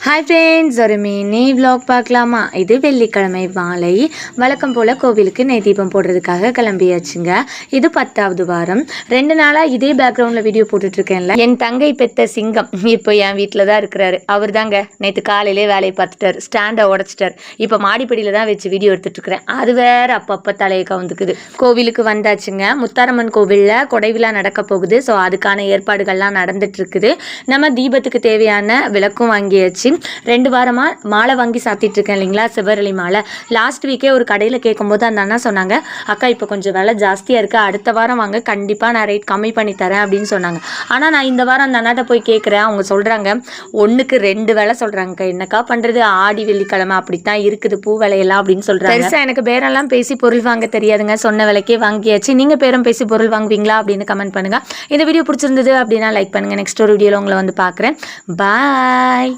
Hi friends, ஒரு mini vlog பார்க்கலாமா? இது வெள்ளிக்கிழமை மாலை. வழக்கம் போல் கோவிலுக்கு நெய் தீபம் போடுறதுக்காக கிளம்பியாச்சுங்க. இது 10வது வாரம். 2 நாளாக இதே பேக்ரவுண்டில் வீடியோ போட்டுட்ருக்கேன்ல. என் தங்கை பெத்த சிங்கம் இப்போ என் வீட்டில் தான் இருக்கிறாரு. அவர் தாங்க நேற்று காலையிலே வேலையை பார்த்துட்டார், ஸ்டாண்டை உடச்சிட்டார். இப்போ மாடிப்படியில் தான் வச்சு வீடியோ எடுத்துகிட்ருக்கிறேன். அது வேறு அப்பப்போ தலையை கவுந்துக்குது. கோவிலுக்கு வந்தாச்சுங்க. முத்தாரம்மன் கோவிலில் கொடைவிழா நடக்க போகுது. ஸோ அதுக்கான ஏற்பாடுகள்லாம் நடந்துட்டுருக்குது. நம்ம தீபத்துக்கு தேவையான விளக்கும் வாங்கியாச்சு. 2 வாரமாக மாலை வாங்கி சாத்திட்டு இருக்கேன் இல்லைங்களா, சிவரளி மாலை. லாஸ்ட் வீக்கே ஒரு கடையில் கேட்கும்போது அந்த அண்ணா சொன்னாங்க, அக்கா இப்போ கொஞ்சம் விலை ஜாஸ்தியாக இருக்குது, அடுத்த வாரம் வாங்க, கண்டிப்பாக நான் ரேட் கம்மி பண்ணி தரேன் அப்படின்னு சொன்னாங்க. ஆனால் நான் இந்த வாரம் அந்த அண்ணாட்ட போய் கேட்குறேன். அவங்க சொல்கிறாங்க 1க்கு 2 விலை சொல்கிறாங்க. என்னக்கா பண்ணுறது, ஆடி வெள்ளிக்கிழமை அப்படித்தான் இருக்குது பூ விலையெல்லாம் அப்படின்னு சொல்கிறாங்க. பெருசாக எனக்கு பேரெல்லாம் பேசி பொருள் வாங்க தெரியாதுங்க. சொன்ன விலைக்கே வாங்கியாச்சு. நீங்கள் பேரம் பேசி பொருள் வாங்குவீங்களா அப்படின்னு கமெண்ட் பண்ணுங்கள். இந்த வீடியோ பிடிச்சிருந்தது அப்படின்னா லைக் பண்ணுங்கள். நெக்ஸ்ட் ஒரு வீடியோவில் உங்களை வந்து பார்க்குறேன். பாய்.